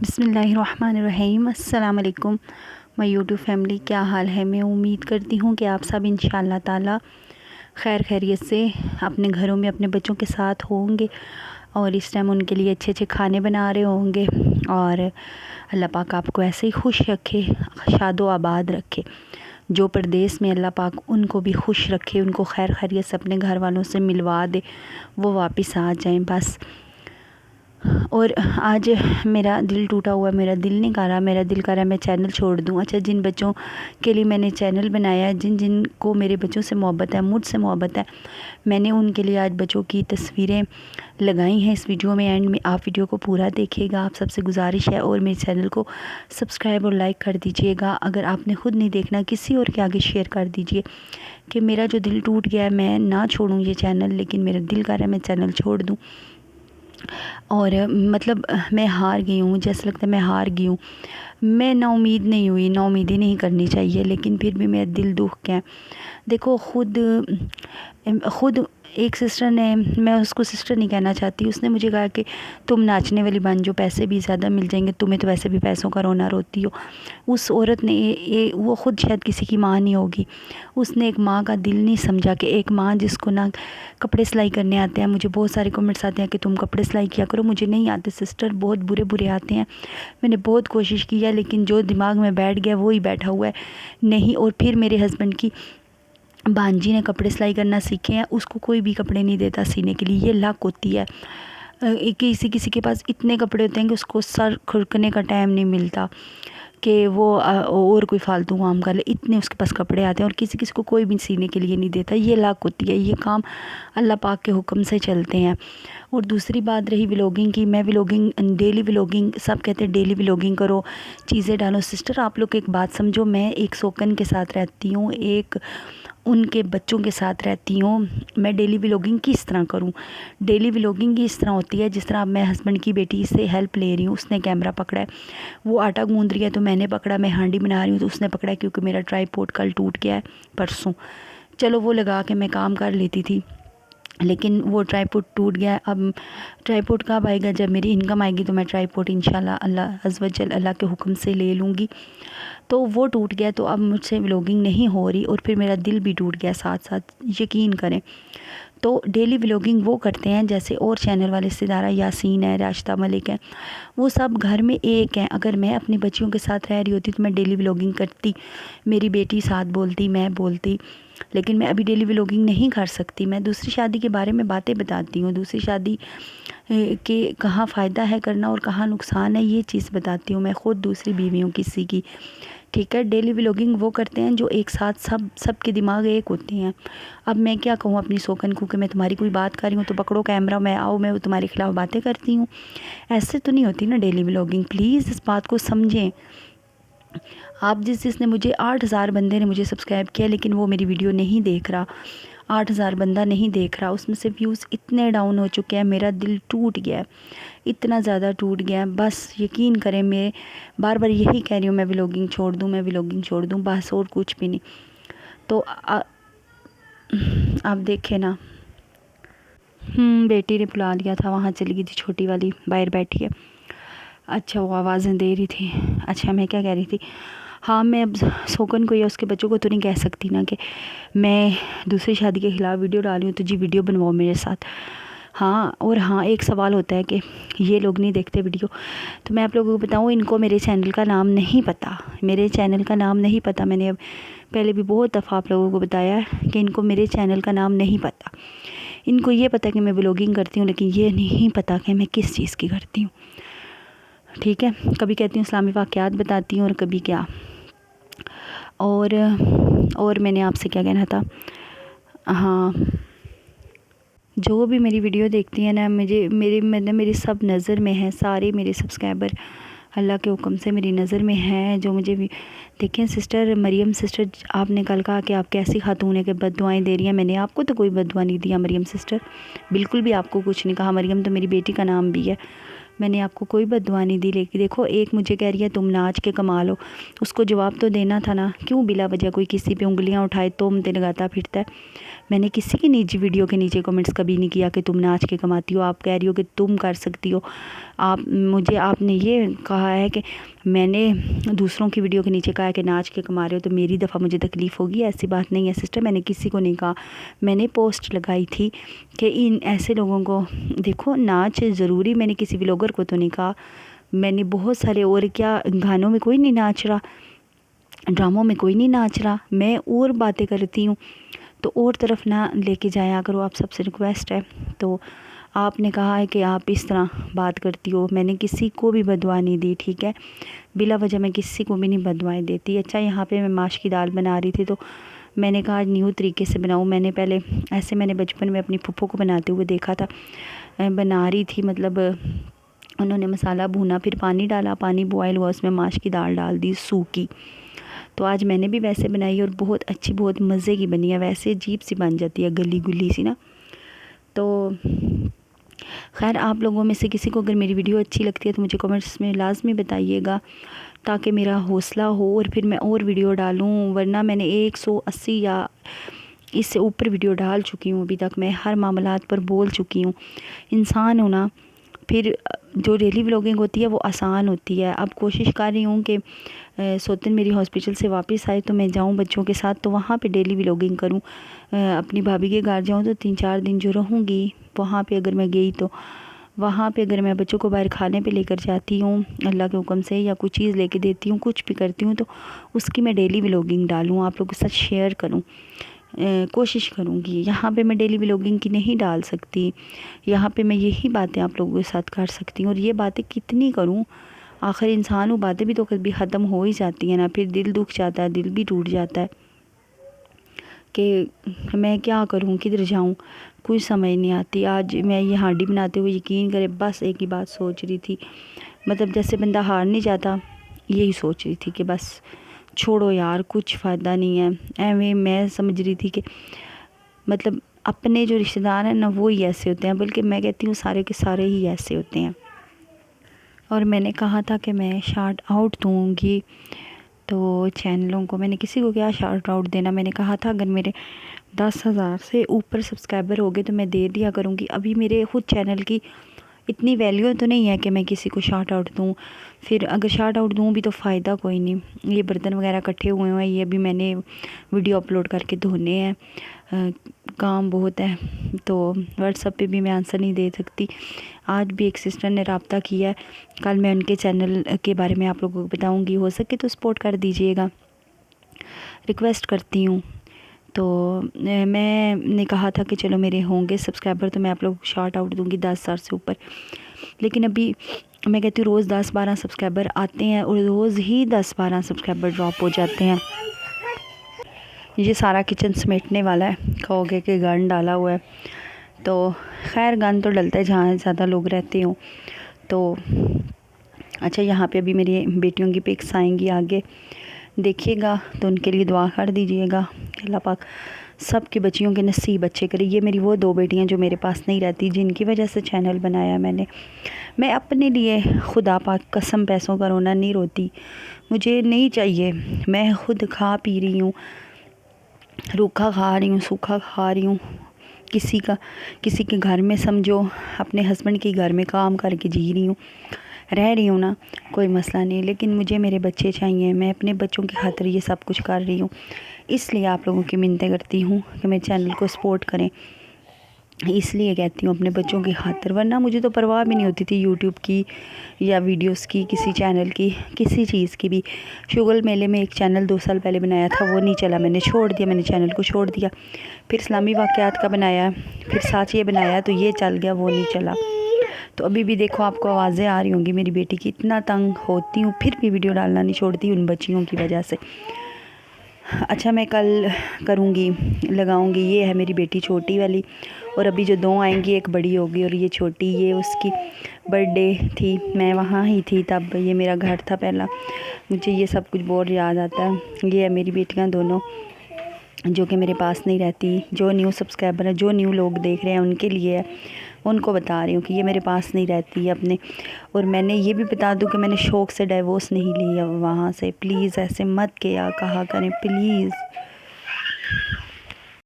بسم اللہ الرحمن الرحیم۔ السلام علیکم مائی یوٹیوب فیملی، کیا حال ہے؟ میں امید کرتی ہوں کہ آپ سب انشاءاللہ تعالی خیر خیریت سے اپنے گھروں میں اپنے بچوں کے ساتھ ہوں گے اور اس ٹائم ان کے لیے اچھے اچھے کھانے بنا رہے ہوں گے، اور اللہ پاک آپ کو ایسے ہی خوش رکھے، شاد و آباد رکھے۔ جو پردیس میں اللہ پاک ان کو بھی خوش رکھے، ان کو خیر خیریت سے اپنے گھر والوں سے ملوا دے، وہ واپس آ جائیں بس۔ اور آج میرا دل ٹوٹا ہوا ہے، میرا دل نہیں کر رہا، میرا دل کر رہا ہے میں چینل چھوڑ دوں۔ اچھا، جن بچوں کے لیے میں نے چینل بنایا ہے، جن کو میرے بچوں سے محبت ہے، مجھ سے محبت ہے، میں نے ان کے لیے آج بچوں کی تصویریں لگائی ہیں اس ویڈیو میں۔ اینڈ میں آپ ویڈیو کو پورا دیکھیے گا، آپ سب سے گزارش ہے، اور میرے چینل کو سبسکرائب اور لائک کر دیجئے گا۔ اگر آپ نے خود نہیں دیکھنا، کسی اور کے آگے شیئر کر دیجئے کہ میرا جو دل ٹوٹ گیا ہے، میں نہ چھوڑوں یہ چینل، لیکن میرا دل کر رہا ہے میں چینل چھوڑ دوں۔ اور مطلب میں ہار گئی ہوں، مجھے ایسا لگتا ہے میں ہار گئی ہوں۔ میں نا امید نہیں ہوئی، نا امیدی نہیں کرنی چاہیے، لیکن پھر بھی میرا دل دکھ گیا۔ دیکھو، خود ایک سسٹر نے، میں اس کو سسٹر نہیں کہنا چاہتی، اس نے مجھے کہا کہ تم ناچنے والی بن جو، پیسے بھی زیادہ مل جائیں گے، تمہیں تو ویسے بھی پیسوں کا رونا روتی ہو۔ اس عورت نے وہ خود شاید کسی کی ماں نہیں ہوگی، اس نے ایک ماں کا دل نہیں سمجھا کہ ایک ماں جس کو نہ کپڑے سلائی کرنے آتے ہیں۔ مجھے بہت سارے کمنٹس آتے ہیں کہ تم کپڑے سلائی کیا کرو، مجھے نہیں آتے سسٹر، بہت برے آتے ہیں۔ میں نے بہت کوشش کی ہے، لیکن جو دماغ میں بیٹھ گیا وہی بیٹھا ہوا ہے نہیں۔ اور پھر میرے ہسبینڈ کی بانجی نے کپڑے سلائی کرنا سیکھے ہیں، اس کو کوئی بھی کپڑے نہیں دیتا سینے کے لیے، یہ لک ہوتی ہے۔ کسی کے پاس اتنے کپڑے ہوتے ہیں کہ اس کو سر کھرکنے کا ٹائم نہیں ملتا کہ وہ اور کوئی فالتو کام کر لے، اتنے اس کے پاس کپڑے آتے ہیں، اور کسی کو کوئی بھی سینے کے لیے نہیں دیتا۔ یہ لک ہوتی ہے، یہ کام اللہ پاک کے حکم سے چلتے ہیں۔ اور دوسری بات رہی ولاگنگ کی، میں ڈیلی ولاگنگ، سب کہتے ہیں ڈیلی ولاگنگ کرو، چیزیں ڈالو۔ سسٹر، آپ لوگ ایک بات سمجھو، میں ایک سوکن کے ساتھ رہتی ہوں، ایک ان کے بچوں کے ساتھ رہتی ہوں، میں ڈیلی ولاگنگ کس طرح کروں؟ ڈیلی ولاگنگ اس طرح ہوتی ہے جس طرح میں ہسبینڈ کی بیٹی سے ہیلپ لے رہی ہوں، اس نے کیمرہ پکڑا ہے، وہ آٹا گوندھ رہی ہے تو میں نے پکڑا، میں ہانڈی بنا رہی ہوں تو اس نے پکڑا، کیونکہ میرا ٹرائی پوڈ کل ٹوٹ گیا ہے پرسوں، چلو وہ لگا کے میں کام کر لیتی تھی، لیکن وہ ٹرائی پوڈ ٹوٹ گیا۔ اب ٹرائی پوڈ کب آئے گا؟ جب میری انکم آئے گی تو میں ٹرائی پوڈ انشاءاللہ اللہ عز و جل اللہ کے حکم سے لے لوں گی۔ تو وہ ٹوٹ گیا، تو اب مجھ سے ولاگنگ نہیں ہو رہی، اور پھر میرا دل بھی ٹوٹ گیا ساتھ ساتھ، یقین کریں۔ تو ڈیلی ولاگنگ وہ کرتے ہیں جیسے اور چینل والے ستارہ یاسین ہے، راشدہ ملک ہے، وہ سب گھر میں ایک ہیں۔ اگر میں اپنی بچیوں کے ساتھ رہ رہی ہوتی تو میں ڈیلی ولاگنگ کرتی، میری بیٹی ساتھ بولتی، میں بولتی، لیکن میں ابھی ڈیلی ولاگنگ نہیں کر سکتی۔ میں دوسری شادی کے بارے میں باتیں بتاتی ہوں، دوسری شادی کہ کہاں فائدہ ہے کرنا اور کہاں نقصان ہے، یہ چیز بتاتی ہوں۔ میں خود دوسری بیوی ہوں کسی کی، ٹھیک ہے۔ ڈیلی ولاگنگ وہ کرتے ہیں جو ایک ساتھ سب کے دماغ ایک ہوتے ہیں۔ اب میں کیا کہوں اپنی سوکن کو کہ میں تمہاری کوئی بات کر رہی ہوں تو پکڑو کیمرہ، میں آؤ، میں تمہارے خلاف باتیں کرتی ہوں؟ ایسے تو نہیں ہوتی نا ڈیلی ولاگنگ، پلیز اس بات کو سمجھیں۔ آپ جس نے مجھے 8000 بندے نے مجھے سبسکرائب کیا، لیکن وہ میری ویڈیو نہیں دیکھ رہا، 8000 بندہ نہیں دیکھ رہا، اس میں سے ویوز اتنے ڈاؤن ہو چکے ہیں، میرا دل ٹوٹ گیا ہے، اتنا زیادہ ٹوٹ گیا ہے۔ بس یقین کریں، میں بار بار یہی کہہ رہی ہوں، میں ولاگنگ چھوڑ دوں، میں ولاگنگ چھوڑ دوں، بس اور کچھ بھی نہیں۔ تو آپ دیکھیں نا، بیٹی نے بلا لیا تھا، وہاں چلی گئی تھی، چھوٹی والی باہر بیٹھی ہے۔ اچھا، وہ آوازیں دے رہی تھی۔ اچھا، میں کیا کہہ رہی تھی؟ ہاں، میں اب سوکن کو یا اس کے بچوں کو تو نہیں کہہ سکتی نا کہ میں دوسری شادی کے خلاف ویڈیو ڈالی ہوں تو جی ویڈیو بنواؤ میرے ساتھ۔ ہاں، اور ہاں، ایک سوال ہوتا ہے کہ یہ لوگ نہیں دیکھتے ویڈیو، تو میں آپ لوگوں کو بتاؤں، ان کو میرے چینل کا نام نہیں پتہ، میرے چینل کا نام نہیں پتہ۔ میں نے اب پہلے بھی بہت دفعہ آپ لوگوں کو بتایا ہے کہ ان کو میرے چینل کا نام نہیں پتہ۔ ان کو یہ پتہ کہ میں ولاگنگ کرتی ہوں، لیکن یہ نہیں پتہ کہ میں کس چیز کی کرتی ہوں، ٹھیک ہے۔ کبھی کہتی ہوں اسلامی واقعات بتاتی ہوں، اور کبھی کیا۔ اور میں نے آپ سے کیا کہنا تھا، ہاں، جو بھی میری ویڈیو دیکھتی ہیں نا، میری سب نظر میں ہے، سارے میرے سبسکرائبر اللہ کے حکم سے میری نظر میں ہیں، جو مجھے بھی دیکھیں۔ سسٹر مریم سسٹر، آپ نے کل کہا کہ آپ کیسی خاتون ہے کہ بد دعائیں دے رہی ہیں، میں نے آپ کو تو کوئی بد دعا نہیں دیا مریم سسٹر، بالکل بھی آپ کو کچھ نہیں کہا۔ مریم تو میری بیٹی کا نام بھی ہے، میں نے آپ کو کوئی بد دعا نہیں دی، لیکن دیکھو، ایک مجھے کہہ رہی ہے تم ناچ کے کما لو، اس کو جواب تو دینا تھا نا، کیوں بلا وجہ کوئی کسی پہ انگلیاں اٹھائے تومتے لگاتا پھرتا ہے؟ میں نے کسی کی نجی ویڈیو کے نیچے کمنٹس کبھی نہیں کیا کہ تم ناچ کے کماتی ہو. آپ کہہ رہی ہو کہ تم کر سکتی ہو. آپ نے یہ کہا ہے کہ میں نے دوسروں کی ویڈیو کے نیچے کہا ہے کہ ناچ کے کما رہے ہو تو میری دفعہ مجھے تکلیف ہوگی. ایسی بات نہیں ہے سسٹر, میں نے کسی کو نہیں کہا. میں نے پوسٹ لگائی تھی کہ ان ایسے لوگوں کو دیکھو, ناچ ضروری, میں نے کسی ولاگر کو تو نہیں کہا. میں نے بہت سارے, اور کیا گانوں میں کوئی نہیں ناچ رہا, ڈراموں میں کوئی نہیں ناچ رہا, میں اور باتیں کرتی ہوں, تو اور طرف نہ لے کے جایا کرو. آپ سب سے ریکویسٹ ہے. تو آپ نے کہا ہے کہ آپ اس طرح بات کرتی ہو. میں نے کسی کو بھی بددعا نہیں دی, ٹھیک ہے, بلا وجہ میں کسی کو بھی نہیں بددعائیں دیتی. اچھا, یہاں پہ میں ماش کی دال بنا رہی تھی تو میں نے کہا نیو طریقے سے بناؤں. میں نے پہلے ایسے, میں نے بچپن میں اپنی پھپھو کو بناتے ہوئے دیکھا تھا, بنا رہی تھی, مطلب انہوں نے مسالہ بھونا, پھر پانی ڈالا, پانی بوائل ہوا, اس میں ماش کی دال ڈال دی سوکھی. تو آج میں نے بھی ویسے بنائی اور بہت اچھی, بہت مزے کی بنی ہے. ویسے عجیب سی بن جاتی ہے, گلی گلی سی نا. تو خیر, آپ لوگوں میں سے کسی کو اگر میری ویڈیو اچھی لگتی ہے تو مجھے کمنٹس میں لازمی بتائیے گا, تاکہ میرا حوصلہ ہو اور پھر میں اور ویڈیو ڈالوں. ورنہ میں نے 180 یا اس سے اوپر ویڈیو ڈال چکی ہوں ابھی تک. میں ہر معاملات پر بول چکی ہوں. انسان ہونا, پھر جو ڈیلی ولاگنگ ہوتی ہے وہ آسان ہوتی ہے. اب کوشش کر رہی ہوں کہ سوتن میری ہاسپٹل سے واپس آئے تو میں جاؤں بچوں کے ساتھ, تو وہاں پہ ڈیلی ولاگنگ کروں. اپنی بھابھی کے گھر جاؤں تو 3-4 دن جو رہوں گی وہاں پہ, اگر میں گئی تو وہاں پہ اگر میں بچوں کو باہر کھانے پہ لے کر جاتی ہوں اللہ کے حکم سے, یا کچھ چیز لے کے دیتی ہوں, کچھ بھی کرتی ہوں, تو اس کی میں ڈیلی ولاگنگ ڈالوں, آپ لوگوں کے ساتھ شیئر کروں. کوشش کروں گی. یہاں پہ میں ڈیلی ولاگنگ کی نہیں ڈال سکتی. یہاں پہ میں یہی باتیں آپ لوگوں کے ساتھ کر سکتی ہوں, اور یہ باتیں کتنی کروں, آخر انسان ہوں, باتیں بھی تو کبھی ختم ہو ہی جاتی ہیں نا. پھر دل دکھ جاتا ہے, دل بھی ٹوٹ جاتا ہے کہ میں کیا کروں, کدھر جاؤں, کچھ سمجھ نہیں آتی. آج میں یہ ہانڈی بناتے ہوئے یقین کرے بس ایک ہی بات سوچ رہی تھی, مطلب جیسے بندہ ہار نہیں جاتا, یہی سوچ رہی تھی کہ بس چھوڑو یار, کچھ فائدہ نہیں ہے. ایویں میں سمجھ رہی تھی کہ مطلب اپنے جو رشتہ دار ہیں نا وہی ایسے ہوتے ہیں, بلکہ میں کہتی ہوں سارے کے سارے ہی ایسے ہوتے ہیں. اور میں نے کہا تھا کہ میں شارٹ آؤٹ دوں گی تو چینلوں کو, میں نے کسی کو کیا شارٹ آؤٹ دینا, میں نے کہا تھا اگر میرے 10,000 سے اوپر سبسکرائبر ہو گئے تو میں دے دیا کروں گی. ابھی میرے خود چینل کی اتنی ویلیو تو نہیں ہے کہ میں کسی کو شارٹ آؤٹ دوں. پھر اگر شارٹ آؤٹ دوں بھی تو فائدہ کوئی نہیں. یہ برتن وغیرہ اکٹھے ہوئے ہیں, یہ بھی میں نے ویڈیو اپلوڈ کر کے دھونے ہیں, کام بہت ہے, تو واٹس ایپ پہ بھی میں آنسر نہیں دے سکتی. آج بھی ایک سسٹر نے رابطہ کیا ہے, کل میں ان کے چینل کے بارے میں آپ لوگوں کو بتاؤں گی. ہو سکے تو سپورٹ کر دیجئے گا, ریکویسٹ کرتی ہوں. تو میں نے کہا تھا کہ چلو میرے ہوں گے سبسکرائبر تو میں آپ لوگ کو شارٹ آؤٹ دوں گی 10,000 سے اوپر. لیکن ابھی میں کہتی ہوں روز 10-12 سبسکرائبر آتے ہیں اور روز ہی 10-12 سبسکرائبر ڈراپ ہو جاتے ہیں. یہ سارا کچن سمیٹنے والا ہے, کہو گے کہ گن ڈالا ہوا ہے, تو خیر گن تو ڈلتا ہے جہاں زیادہ لوگ رہتے ہوں. تو اچھا, یہاں پہ ابھی میری بیٹیوں کی پکس آئیں گی آگے, دیکھیے گا تو ان کے لیے دعا کر دیجئے گا کہ اللہ پاک سب کی بچیوں کے نصیب اچھے کرے. یہ میری وہ 2 بیٹیاں جو میرے پاس نہیں رہتی, جن کی وجہ سے چینل بنایا میں اپنے لیے. خدا پاک قسم پیسوں کا رونا نہیں روتی, مجھے نہیں چاہیے. میں خود کھا پی رہی ہوں, روکھا کھا رہی ہوں, سوکھا کھا رہی ہوں, کسی کے گھر میں سمجھو اپنے ہسبینڈ کے گھر میں کام کر کے جی رہی ہوں, رہ رہی ہوں نا, کوئی مسئلہ نہیں. لیکن مجھے میرے بچے چاہیے, میں اپنے بچوں کی خاطر یہ سب کچھ کر رہی ہوں. اس لیے آپ لوگوں کی منتیں کرتی ہوں کہ میرے چینل کو سپورٹ کریں, اس لیے کہتی ہوں اپنے بچوں کی خاطر. ورنہ مجھے تو پرواہ بھی نہیں ہوتی تھی یوٹیوب کی یا ویڈیوز کی, کسی چینل کی, کسی چیز کی بھی. شغل میلے میں ایک چینل 2 سال پہلے بنایا تھا, وہ نہیں چلا, میں نے چھوڑ دیا, میں نے چینل کو چھوڑ دیا. پھر اسلامی واقعات کا بنایا, پھر ساتھ یہ بنایا تو یہ چل گیا, وہ نہیں چلا. تو ابھی بھی دیکھو آپ کو آوازیں آ رہی ہوں گی میری بیٹی کی, اتنا تنگ ہوتی ہوں پھر بھی ویڈیو ڈالنا نہیں چھوڑتی ان بچیوں کی وجہ سے. اچھا, میں کل کروں گی, لگاؤں گی. یہ ہے میری بیٹی چھوٹی والی, اور ابھی جو 2 آئیں گی, ایک بڑی ہوگی اور یہ چھوٹی. یہ اس کی برتھ ڈے تھی, میں وہاں ہی تھی تب, یہ میرا گھر تھا پہلا. مجھے یہ سب کچھ بہت یاد آتا ہے. یہ ہے میری بیٹیاں دونوں جو کہ میرے پاس نہیں رہتی. جو نیو سبسکرائبر ہیں, جو نیو لوگ دیکھ رہے ہیں ان کے لیے, ان کو بتا رہی ہوں کہ یہ میرے پاس نہیں رہتی اپنے. اور میں نے یہ بھی بتا دوں کہ میں نے شوق سے ڈائیورس نہیں لیا وہاں سے. پلیز ایسے مت کیا کہا کریں پلیز.